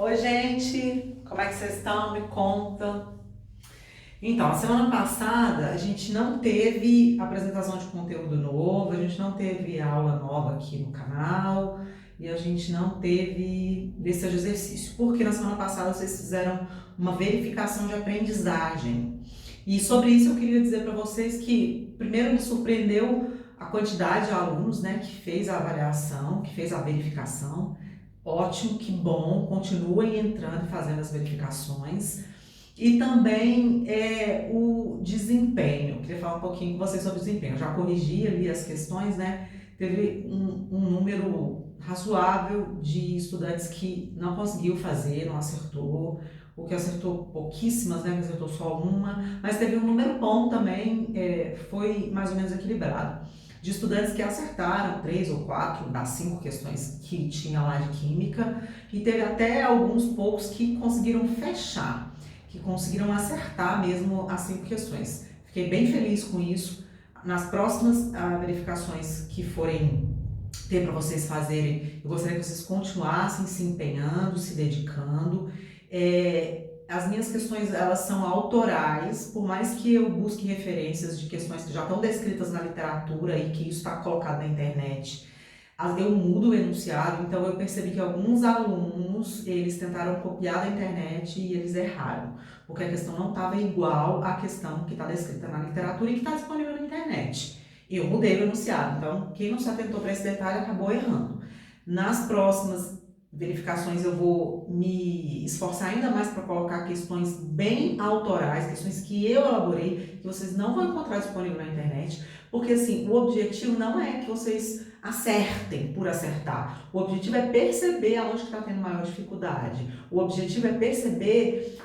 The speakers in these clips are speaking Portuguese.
Oi, gente, como é que vocês estão? Me conta. Então, a semana passada a gente não teve apresentação de conteúdo novo, a gente não teve aula nova aqui no canal e a gente não teve lista de exercício, porque na semana passada vocês fizeram uma verificação de aprendizagem. E sobre isso eu queria dizer para vocês que, primeiro, me surpreendeu a quantidade de alunos, né, que fez a avaliação, que fez a verificação. Ótimo, que bom, continuem entrando e fazendo as verificações. E também o desempenho. Eu queria falar um pouquinho com vocês sobre o desempenho. Eu já corrigi ali as questões, né? Teve um número razoável de estudantes que não conseguiu fazer, não acertou, o que acertou pouquíssimas, né? Que acertou só uma, mas teve um número bom também, foi mais ou menos equilibrado. De estudantes que acertaram 3 ou 4 das 5 questões que tinha lá de química, e teve até alguns poucos que conseguiram fechar, que conseguiram acertar mesmo as 5 questões. Fiquei bem feliz com isso. Nas próximas verificações que forem ter para vocês fazerem, eu gostaria que vocês continuassem se empenhando, se dedicando. As minhas questões, elas são autorais, por mais que eu busque referências de questões que já estão descritas na literatura e que isso está colocado na internet, eu mudo o enunciado. Então eu percebi que alguns alunos, eles tentaram copiar da internet e eles erraram, porque a questão não estava igual à questão que está descrita na literatura e que está disponível na internet. Eu mudei o enunciado, então quem não se atentou para esse detalhe acabou errando. Nas próximas verificações eu vou me esforçar ainda mais para colocar questões bem autorais, questões que eu elaborei, que vocês não vão encontrar disponível na internet, porque assim, o objetivo não é que vocês acertem por acertar. O objetivo é perceber aonde está tendo maior dificuldade. O objetivo é perceber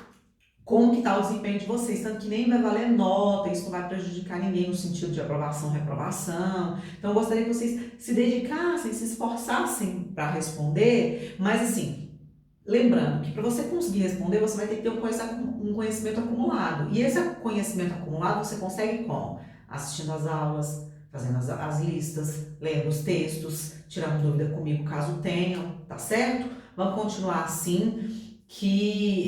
como que está o desempenho de vocês, tanto que nem vai valer nota, isso não vai prejudicar ninguém no sentido de aprovação, reprovação. Então eu gostaria que vocês se dedicassem, se esforçassem para responder, mas assim, lembrando que para você conseguir responder, você vai ter que ter um conhecimento acumulado. E esse conhecimento acumulado você consegue como? Assistindo às aulas, fazendo as listas, lendo os textos, tirando dúvida comigo caso tenham, tá certo? Vamos continuar assim, que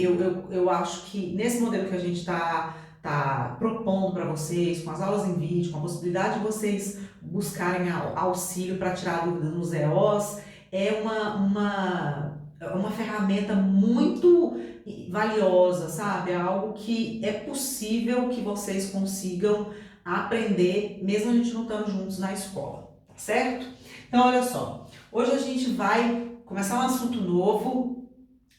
eu acho que nesse modelo que a gente tá propondo para vocês, com as aulas em vídeo, com a possibilidade de vocês buscarem auxílio para tirar dúvidas nos EOs, é uma ferramenta muito valiosa, sabe? É algo que é possível que vocês consigam aprender, mesmo a gente não estando juntos na escola, tá certo? Então, olha só, hoje a gente vai começar um assunto novo.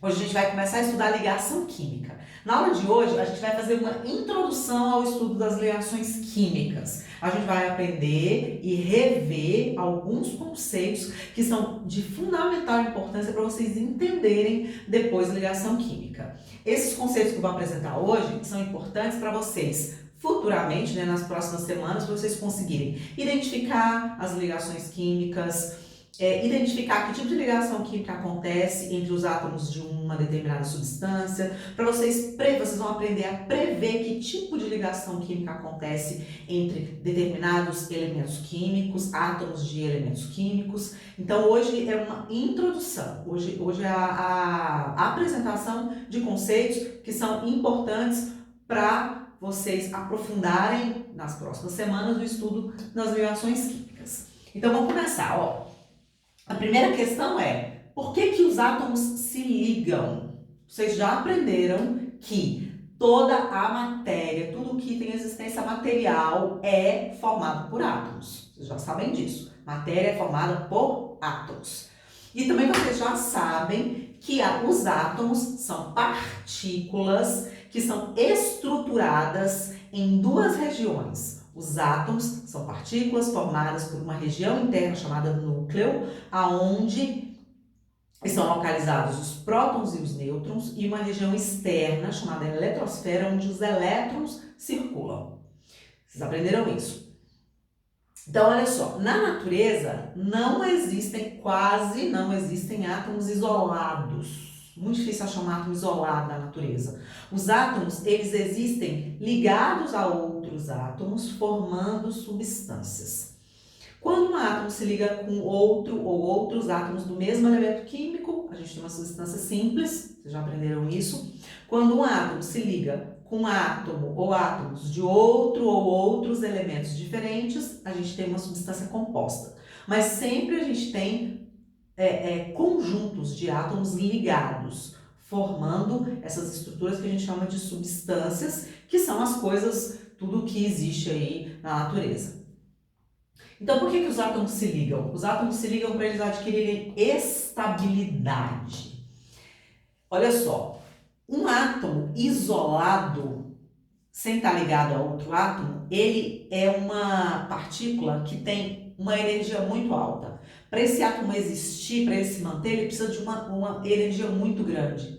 Hoje a gente vai começar a estudar ligação química. Na aula de hoje, a gente vai fazer uma introdução ao estudo das ligações químicas. A gente vai aprender e rever alguns conceitos que são de fundamental importância para vocês entenderem depois a ligação química. Esses conceitos que eu vou apresentar hoje são importantes para vocês futuramente, né, nas próximas semanas, para vocês conseguirem identificar as ligações químicas, identificar que tipo de ligação química acontece entre os átomos de uma determinada substância, para vocês vão aprender a prever que tipo de ligação química acontece entre determinados elementos químicos, átomos de elementos químicos. Então hoje é uma introdução, hoje é a apresentação de conceitos que são importantes para vocês aprofundarem nas próximas semanas o estudo das ligações químicas. Então vamos começar, ó. A primeira questão é, por que os átomos se ligam? Vocês já aprenderam que toda a matéria, tudo que tem existência material é formado por átomos. Vocês já sabem disso. Matéria é formada por átomos. E também vocês já sabem que os átomos são partículas que são estruturadas em 2 regiões. Os átomos são partículas formadas por uma região interna chamada núcleo, aonde estão localizados os prótons e os nêutrons, e uma região externa chamada eletrosfera, onde os elétrons circulam. Vocês aprenderam isso? Então, olha só, na natureza quase não existem átomos isolados. Muito difícil achar um átomo isolado na natureza. Os átomos, eles existem ligados a outros átomos, formando substâncias. Quando um átomo se liga com outro ou outros átomos do mesmo elemento químico, a gente tem uma substância simples, vocês já aprenderam isso. Quando um átomo se liga com um átomo ou átomos de outro ou outros elementos diferentes, a gente tem uma substância composta. Mas sempre a gente tem conjuntos de átomos ligados, formando essas estruturas que a gente chama de substâncias, que são as coisas, tudo que existe aí na natureza. Então, por que os átomos se ligam? Os átomos se ligam para eles adquirirem estabilidade. Olha só, um átomo isolado, sem estar ligado a outro átomo, ele é uma partícula que tem uma energia muito alta. Para esse átomo existir, para ele se manter, ele precisa de uma energia muito grande.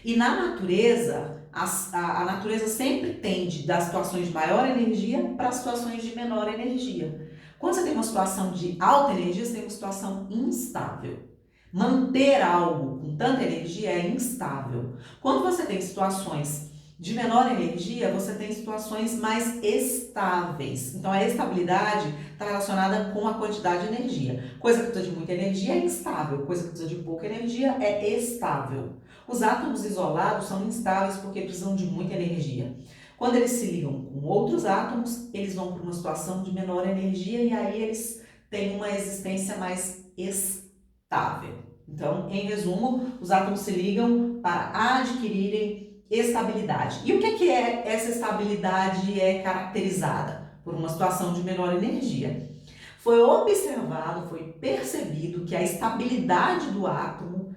E na natureza, a natureza sempre tende das situações de maior energia para situações de menor energia. Quando você tem uma situação de alta energia, você tem uma situação instável. Manter algo com tanta energia é instável. Quando você tem situações de menor energia, você tem situações mais estáveis. Então, a estabilidade está relacionada com a quantidade de energia. Coisa que precisa de muita energia é instável, coisa que precisa de pouca energia é estável. Os átomos isolados são instáveis porque precisam de muita energia. Quando eles se ligam com outros átomos, eles vão para uma situação de menor energia e aí eles têm uma existência mais estável. Então, em resumo, os átomos se ligam para adquirirem estabilidade. E o que é essa estabilidade caracterizada? Por uma situação de menor energia. Foi observado, foi percebido que a estabilidade do átomo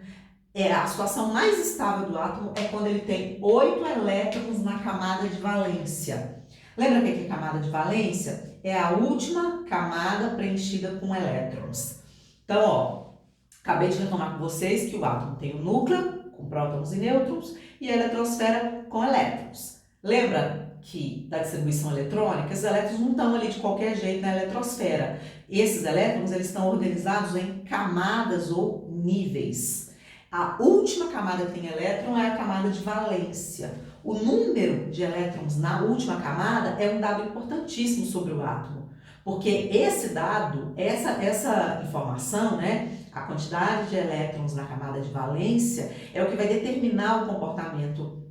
a situação mais estável do átomo é quando ele tem 8 elétrons na camada de valência. Lembra o que é camada de valência? É a última camada preenchida com elétrons. Então, acabei de retomar com vocês que o átomo tem o núcleo, com prótons e nêutrons, e a eletrosfera com elétrons. Lembra que da distribuição eletrônica, esses elétrons não estão ali de qualquer jeito na eletrosfera. Esses elétrons eles estão organizados em camadas ou níveis. A última camada que tem elétron é a camada de valência. O número de elétrons na última camada é um dado importantíssimo sobre o átomo, porque esse dado, essa informação, né, a quantidade de elétrons na camada de valência, é o que vai determinar o comportamento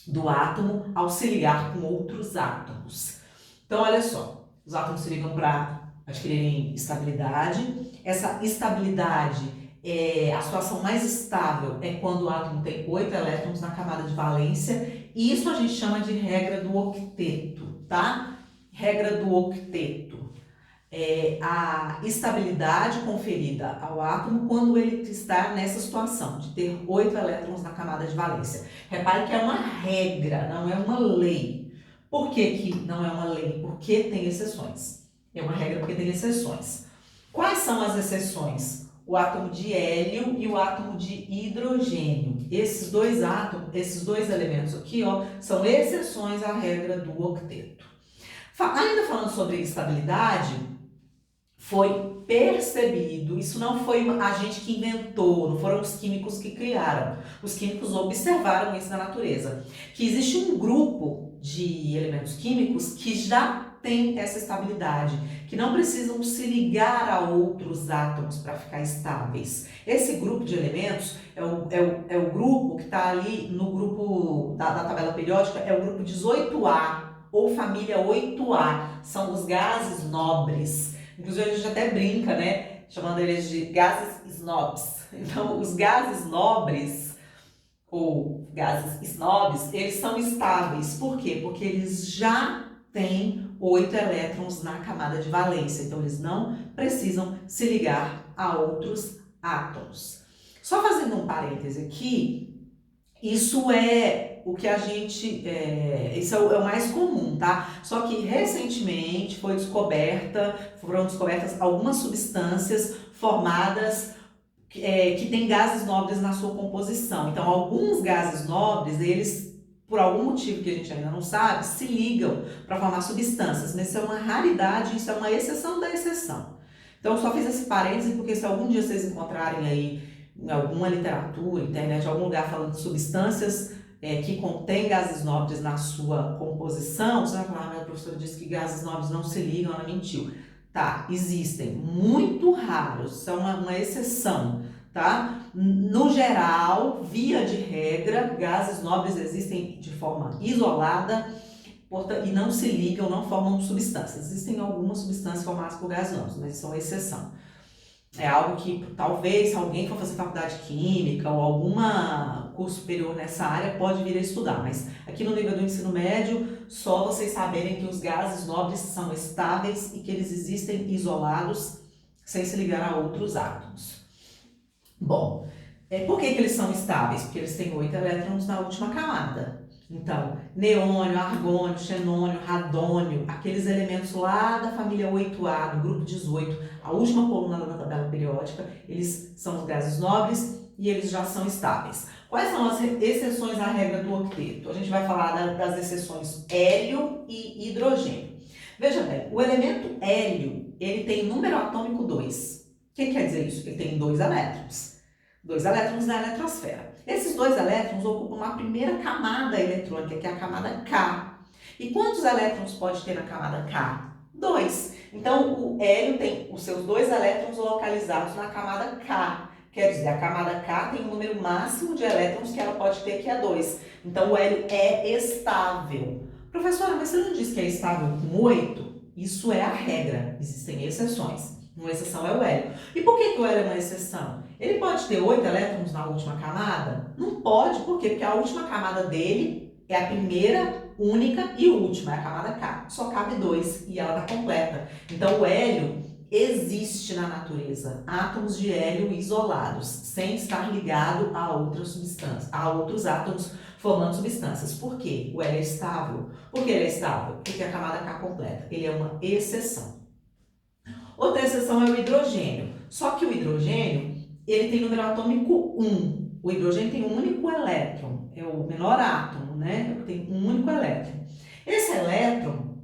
do átomo ao se ligar com outros átomos. Então, olha só, os átomos se ligam para adquirirem estabilidade. Essa estabilidade a situação mais estável é quando o átomo tem 8 elétrons na camada de valência. Isso a gente chama de regra do octeto, tá? Regra do octeto. A estabilidade conferida ao átomo quando ele está nessa situação de ter 8 elétrons na camada de valência. Repare que é uma regra, não é uma lei. Por que que não é uma lei? Porque tem exceções. É uma regra porque tem exceções. Quais são as exceções? O átomo de hélio e o átomo de hidrogênio. Esses dois átomos, esses dois elementos aqui, ó, são exceções à regra do octeto. Ainda falando sobre estabilidade, foi percebido, isso não foi a gente que inventou, não foram os químicos que criaram. Os químicos observaram isso na natureza, que existe um grupo de elementos químicos que já tem essa estabilidade, que não precisam se ligar a outros átomos para ficar estáveis. Esse grupo de elementos é o grupo que está ali no grupo da tabela periódica, é o grupo 18A, ou família 8A, são os gases nobres. Inclusive a gente até brinca, né, chamando eles de gases snobs. Então, os gases nobres, ou gases snobs, eles são estáveis. Por quê? Porque eles já têm 8 elétrons na camada de valência, então eles não precisam se ligar a outros átomos. Só fazendo um parêntese aqui, isso é o que a gente, isso é o mais comum, tá? Só que recentemente foram descobertas algumas substâncias formadas que têm gases nobres na sua composição. Então, alguns gases nobres, eles por algum motivo que a gente ainda não sabe, se ligam para formar substâncias, mas isso é uma raridade, isso é uma exceção da exceção. Então, eu só fiz esse parêntese porque se algum dia vocês encontrarem aí em alguma literatura, internet, algum lugar falando de substâncias que contêm gases nobres na sua composição, você vai falar, a professora disse que gases nobres não se ligam, ela mentiu. Tá, existem, muito raros, são uma exceção, tá? No geral, via de regra, gases nobres existem de forma isolada e não se ligam, não formam substâncias. Existem algumas substâncias formadas por gases nobres, mas são exceção. É algo que talvez, se alguém for fazer faculdade de química ou algum curso superior nessa área, pode vir a estudar. Mas aqui no nível do ensino médio, só vocês saberem que os gases nobres são estáveis e que eles existem isolados, sem se ligar a outros átomos. Bom, por que eles são estáveis? Porque eles têm 8 elétrons na última camada. Então, neônio, argônio, xenônio, radônio, aqueles elementos lá da família 8A, do grupo 18, a última coluna da tabela periódica, eles são os gases nobres e eles já são estáveis. Quais são as exceções à regra do octeto? A gente vai falar das exceções hélio e hidrogênio. Veja bem, o elemento hélio, ele tem número atômico 2. O que quer dizer isso? Ele tem 2 elétrons. 2 elétrons na eletrosfera. Esses 2 elétrons ocupam a primeira camada eletrônica, que é a camada K. E quantos elétrons pode ter na camada K? 2. Então, o hélio tem os seus 2 elétrons localizados na camada K. Quer dizer, a camada K tem um número máximo de elétrons que ela pode ter, que é 2. Então, o hélio é estável. Professora, mas você não disse que é estável com 8? Isso é a regra. Existem exceções. Uma exceção é o hélio. E por que o hélio é uma exceção? Ele pode ter 8 elétrons na última camada? Não pode, por quê? Porque a última camada dele é a primeira, única e última, é a camada K. Só cabe 2 e ela está completa. Então o hélio existe na natureza, átomos de hélio isolados, sem estar ligado a outras substâncias, a outros átomos formando substâncias. Por quê? O hélio é estável. Por que ele é estável? Porque a camada K completa. Ele é uma exceção. Outra exceção é o hidrogênio. Só que o hidrogênio, ele tem número atômico 1. O hidrogênio tem um único elétron. É o menor átomo, né? Tem um único elétron. Esse elétron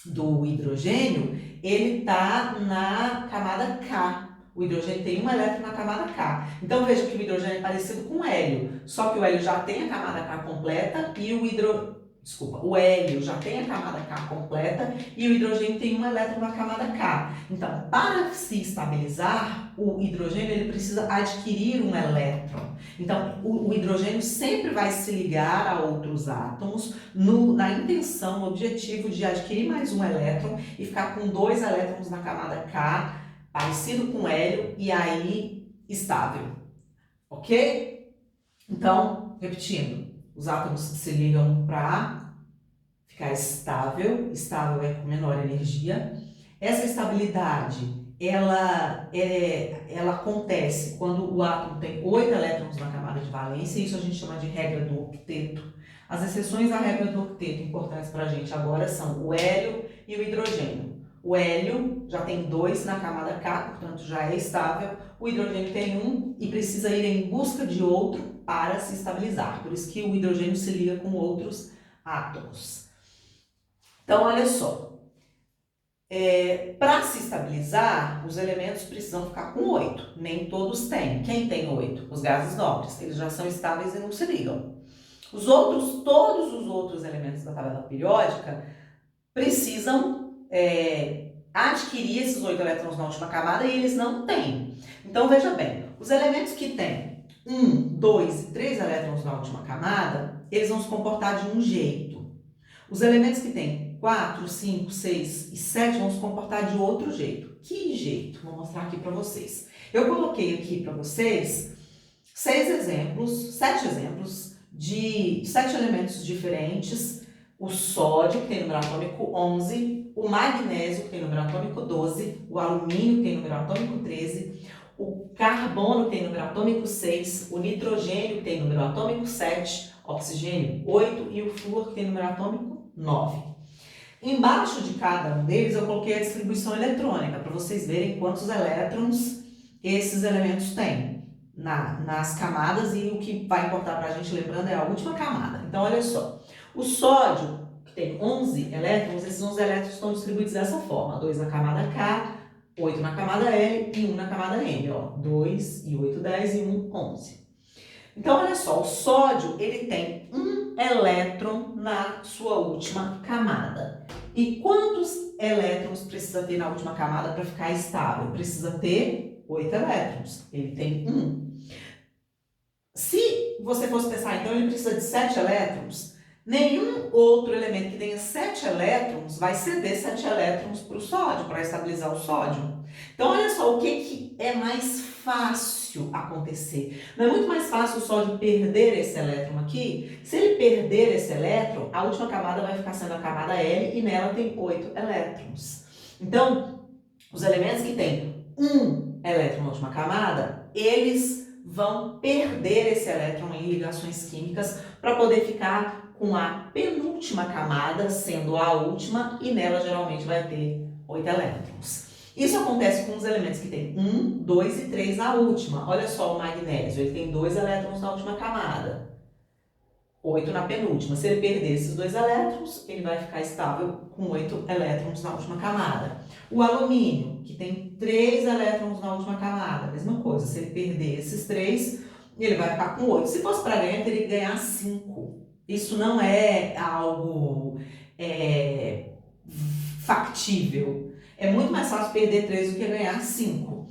do hidrogênio, ele está na camada K. O hidrogênio tem um elétron na camada K. Então, veja que o hidrogênio é parecido com o hélio. Só que o hélio já tem a camada K completa e o hélio já tem a camada K completa e o hidrogênio tem um elétron na camada K. Então, para se estabilizar, o hidrogênio ele precisa adquirir um elétron. Então, o hidrogênio sempre vai se ligar a outros átomos na intenção, no objetivo de adquirir mais um elétron e ficar com 2 elétrons na camada K, parecido com o hélio e aí estável. Ok? Então, repetindo. Os átomos se ligam para ficar estável. Estável é com menor energia. Essa estabilidade, ela acontece quando o átomo tem 8 elétrons na camada de valência. Isso a gente chama de regra do octeto. As exceções à regra do octeto importantes para a gente agora são o hélio e o hidrogênio. O hélio já tem 2 na camada K, portanto já é estável. O hidrogênio tem 1 e precisa ir em busca de outro para se estabilizar. Por isso que o hidrogênio se liga com outros átomos. Então, olha só. Para se estabilizar, os elementos precisam ficar com 8. Nem todos têm. Quem tem 8? Os gases nobres. Eles já são estáveis e não se ligam. Todos os outros elementos da tabela periódica precisam adquirir esses 8 elétrons na última camada e eles não têm. Então, veja bem, os elementos que têm 1, 2 e 3 elétrons na última camada, eles vão se comportar de um jeito. Os elementos que têm 4, 5, 6 e 7 vão se comportar de outro jeito. Que jeito? Vou mostrar aqui para vocês. Eu coloquei aqui para vocês 7 exemplos de 7 elementos diferentes. O sódio, que tem número atômico 11, o magnésio, que tem número atômico 12, o alumínio, que tem número atômico 13, o carbono, que tem número atômico 6, o nitrogênio, que tem número atômico 7, oxigênio 8 e o flúor, que tem número atômico 9. Embaixo de cada um deles eu coloquei a distribuição eletrônica, para vocês verem quantos elétrons esses elementos têm nas camadas, e o que vai importar para a gente, lembrando, é a última camada. Então, olha só. O sódio, que tem 11 elétrons, esses 11 elétrons estão distribuídos dessa forma. 2 na camada K, 8 na camada L e 1 na camada M. 2 e 8, 10 e 1, 11. Então, olha só, o sódio ele tem um elétron na sua última camada. E quantos elétrons precisa ter na última camada para ficar estável? Precisa ter 8 elétrons. Ele tem 1. Se você fosse pensar, então ele precisa de 7 elétrons, nenhum outro elemento que tenha 7 elétrons vai ceder 7 elétrons para o sódio, para estabilizar o sódio. Então, olha só o que é mais fácil acontecer. Não é muito mais fácil o sódio perder esse elétron aqui? Se ele perder esse elétron, a última camada vai ficar sendo a camada L e nela tem 8 elétrons. Então, os elementos que têm 1 elétron na última camada, eles vão perder esse elétron em ligações químicas para poder ficar com a penúltima camada, sendo a última, e nela geralmente vai ter 8 elétrons. Isso acontece com os elementos que têm 1, 2 e 3 na última. Olha só o magnésio, ele tem 2 elétrons na última camada, 8 na penúltima. Se ele perder esses 2 elétrons, ele vai ficar estável com 8 elétrons na última camada. O alumínio, que tem 3 elétrons na última camada, mesma coisa. Se ele perder esses 3, ele vai ficar com 8. Se fosse para ganhar, teria que ganhar 5. Isso não é algo factível. É muito mais fácil perder 3 do que ganhar 5.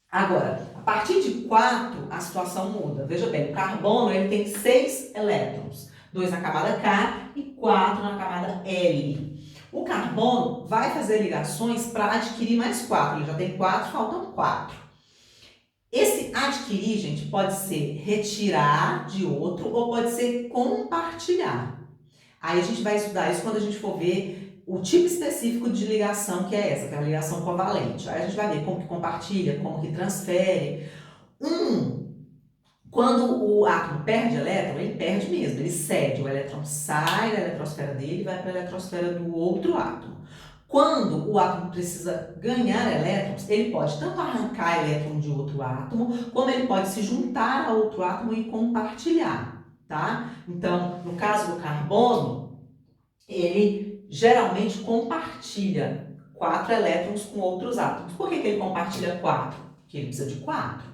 Agora, a partir de 4, a situação muda. Veja bem, o carbono ele tem 6 elétrons. 2 na camada K e 4 na camada L. O carbono vai fazer ligações para adquirir mais 4. Ele já tem 4, faltam 4. Esse adquirir, gente, pode ser retirar de outro ou pode ser compartilhar. Aí a gente vai estudar isso quando a gente for ver o tipo específico de ligação que é essa, que é a ligação covalente. Aí a gente vai ver como que compartilha, como que transfere. Quando o átomo perde elétron, ele perde mesmo, ele cede. O elétron sai da eletrosfera dele e vai para a eletrosfera do outro átomo. Quando o átomo precisa ganhar elétrons, ele pode tanto arrancar elétron de outro átomo, como ele pode se juntar a outro átomo e compartilhar, tá? Então, no caso do carbono, ele geralmente compartilha 4 elétrons com outros átomos. Por que ele compartilha 4? Porque ele precisa de 4.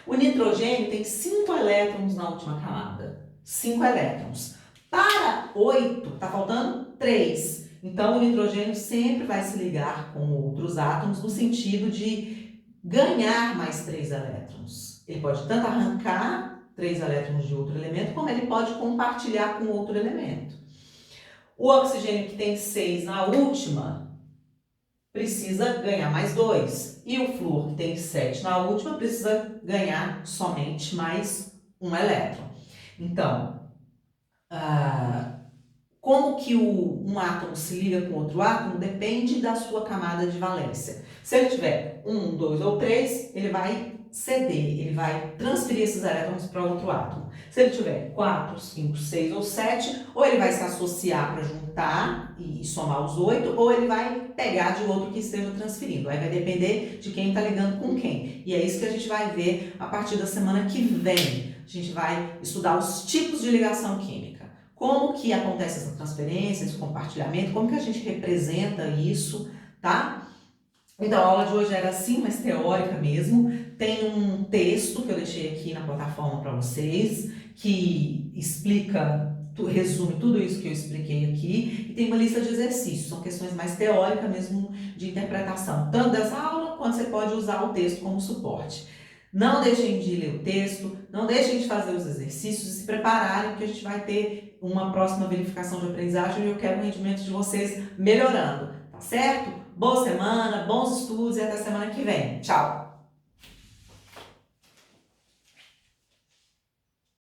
O nitrogênio tem 5 elétrons na última camada. 5 elétrons. Para 8, está faltando 3. Então, o nitrogênio sempre vai se ligar com outros átomos no sentido de ganhar mais 3 elétrons. Ele pode tanto arrancar 3 elétrons de outro elemento, como ele pode compartilhar com outro elemento. O oxigênio que tem 6 na última precisa ganhar mais 2. E o flúor que tem 7 na última precisa ganhar somente mais 1 elétron. Então, como que um átomo se liga com outro átomo depende da sua camada de valência. Se ele tiver 1, 2 ou 3, ele vai ceder, ele vai transferir esses elétrons para outro átomo. Se ele tiver 4, 5, 6 ou 7, ou ele vai se associar para juntar e somar os 8, ou ele vai pegar de outro que esteja transferindo. Aí vai depender de quem está ligando com quem. E é isso que a gente vai ver a partir da semana que vem. A gente vai estudar os tipos de ligação química. Como que acontece essa transferência, esse compartilhamento, como que a gente representa isso, tá? Então, a aula de hoje era assim, mais teórica mesmo. Tem um texto que eu deixei aqui na plataforma para vocês, que explica, resume tudo isso que eu expliquei aqui, e tem uma lista de exercícios, são questões mais teóricas mesmo de interpretação, tanto dessa aula, quanto você pode usar o texto como suporte. Não deixem de ler o texto, não deixem de fazer os exercícios e se prepararem, porque a gente vai ter uma próxima verificação de aprendizagem e eu quero o rendimento de vocês melhorando, tá certo? Boa semana, bons estudos e até semana que vem. Tchau!